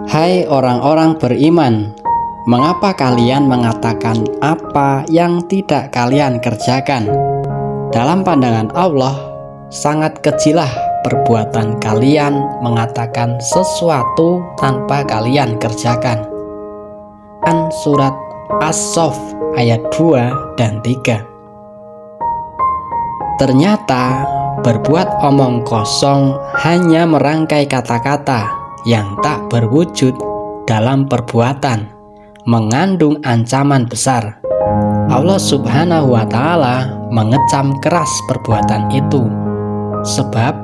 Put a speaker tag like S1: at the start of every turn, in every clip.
S1: Hai orang-orang beriman, mengapa kalian mengatakan apa yang tidak kalian kerjakan? Dalam pandangan Allah, sangat kejilah perbuatan kalian mengatakan sesuatu tanpa kalian kerjakan. Surat As-Saff ayat 2 dan 3. Ternyata berbuat omong kosong hanya merangkai kata-kata yang tak berwujud dalam perbuatan, mengandung ancaman besar. Allah Subhanahu wa Ta'ala mengecam keras perbuatan itu, sebab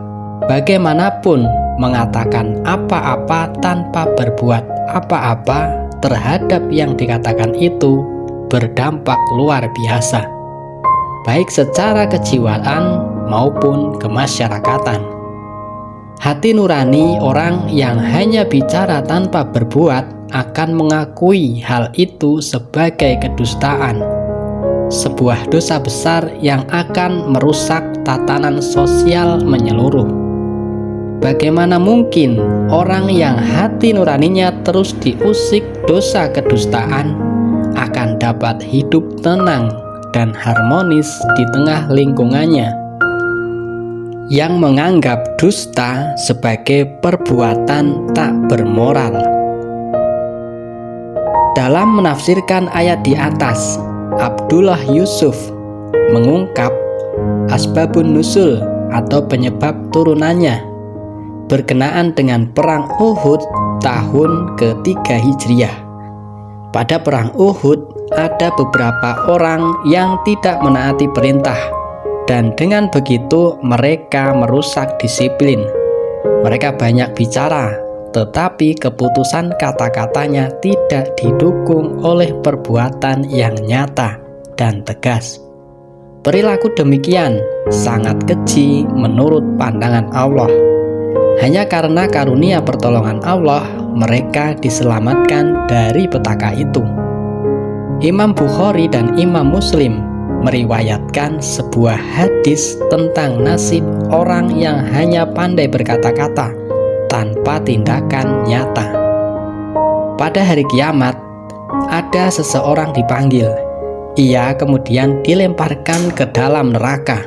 S1: bagaimanapun mengatakan apa-apa tanpa berbuat apa-apa terhadap yang dikatakan itu berdampak luar biasa, baik secara kejiwaan maupun kemasyarakatan. Hati nurani orang yang hanya bicara tanpa berbuat akan mengakui hal itu sebagai kedustaan, sebuah dosa besar yang akan merusak tatanan sosial menyeluruh. Bagaimana mungkin orang yang hati nuraninya terus diusik dosa kedustaan akan dapat hidup tenang dan harmonis di tengah lingkungannya yang menganggap dusta sebagai perbuatan tak bermoral? Dalam menafsirkan ayat di atas, Abdullah Yusuf mengungkap asbabun nusul atau penyebab turunannya berkenaan dengan perang Uhud tahun ketiga Hijriah. Pada perang Uhud ada beberapa orang yang tidak menaati perintah, dan dengan begitu mereka merusak disiplin. Mereka banyak bicara, tetapi keputusan kata-katanya tidak didukung oleh perbuatan yang nyata dan tegas. Perilaku demikian sangat keji menurut pandangan Allah. Hanya karena karunia pertolongan Allah, mereka diselamatkan dari petaka itu. Imam Bukhari dan Imam Muslim meriwayatkan sebuah hadis tentang nasib orang yang hanya pandai berkata-kata tanpa tindakan nyata. Pada hari kiamat, ada seseorang dipanggil. Ia kemudian dilemparkan ke dalam neraka,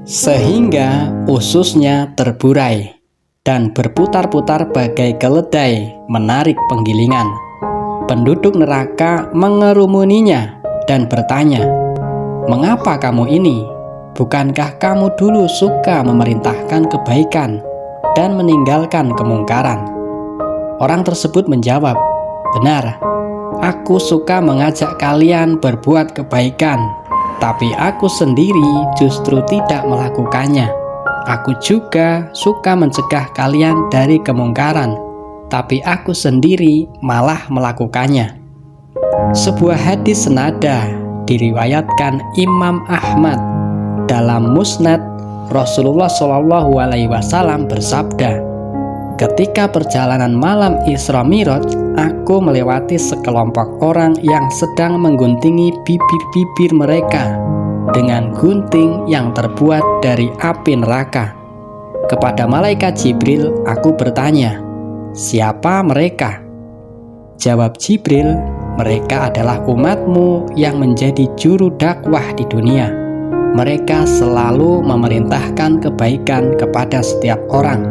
S1: sehingga ususnya terburai dan berputar-putar bagai keledai menarik penggilingan. Penduduk neraka mengerumuninya dan bertanya, "Mengapa kamu ini? Bukankah kamu dulu suka memerintahkan kebaikan dan meninggalkan kemungkaran?" Orang tersebut menjawab, "Benar, aku suka mengajak kalian berbuat kebaikan, tapi aku sendiri justru tidak melakukannya. Aku juga suka mencegah kalian dari kemungkaran, tapi aku sendiri malah melakukannya." Sebuah hadis senada diriwayatkan Imam Ahmad. Dalam Musnad, Rasulullah SAW bersabda, "Ketika perjalanan malam Isra Mi'raj, aku melewati sekelompok orang yang sedang mengguntingi bibir-bibir mereka dengan gunting yang terbuat dari api neraka. Kepada malaikat Jibril, aku bertanya, 'Siapa mereka?' Jawab Jibril, 'Mereka adalah umatmu yang menjadi juru dakwah di dunia. Mereka selalu memerintahkan kebaikan kepada setiap orang,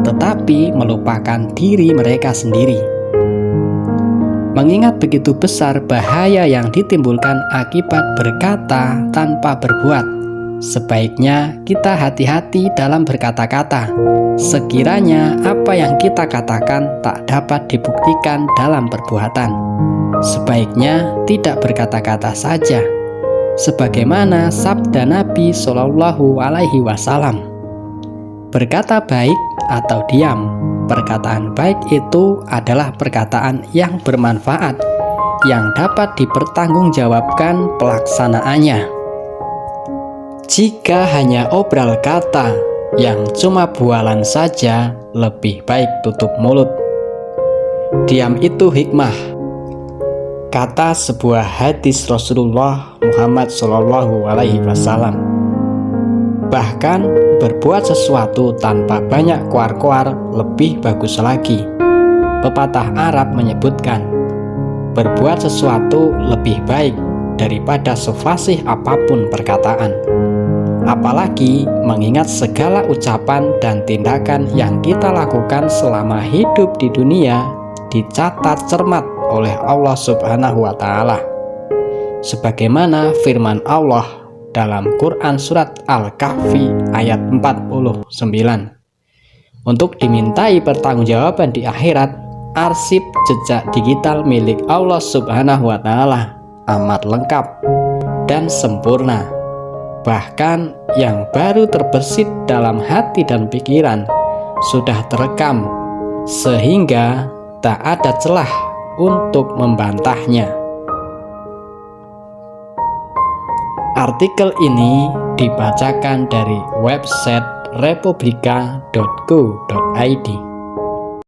S1: tetapi melupakan diri mereka sendiri.' Mengingat begitu besar bahaya yang ditimbulkan akibat berkata tanpa berbuat, sebaiknya kita hati-hati dalam berkata-kata. Sekiranya apa yang kita katakan tak dapat dibuktikan dalam perbuatan, sebaiknya tidak berkata-kata saja. Sebagaimana sabda Nabi Shallallahu Alaihi Wasallam, berkata baik atau diam. Perkataan baik itu adalah perkataan yang bermanfaat, yang dapat dipertanggungjawabkan pelaksanaannya. Jika hanya obral kata yang cuma bualan saja, lebih baik tutup mulut. Diam itu hikmah, kata sebuah hadis Rasulullah Muhammad SAW. Bahkan berbuat sesuatu tanpa banyak koar-koar lebih bagus lagi. Pepatah Arab menyebutkan, berbuat sesuatu lebih baik daripada sefasih apapun perkataan. Apalagi mengingat segala ucapan dan tindakan yang kita lakukan selama hidup di dunia dicatat cermat oleh Allah Subhanahu wa Ta'ala. Sebagaimana firman Allah dalam Quran Surat Al-Kahfi ayat 49, untuk dimintai pertanggungjawaban di akhirat, arsip jejak digital milik Allah Subhanahu wa Ta'ala amat lengkap dan sempurna. Bahkan yang baru terbersit dalam hati dan pikiran sudah terekam, sehingga tak ada celah untuk membantahnya. Artikel ini dibacakan dari website republika.go.id.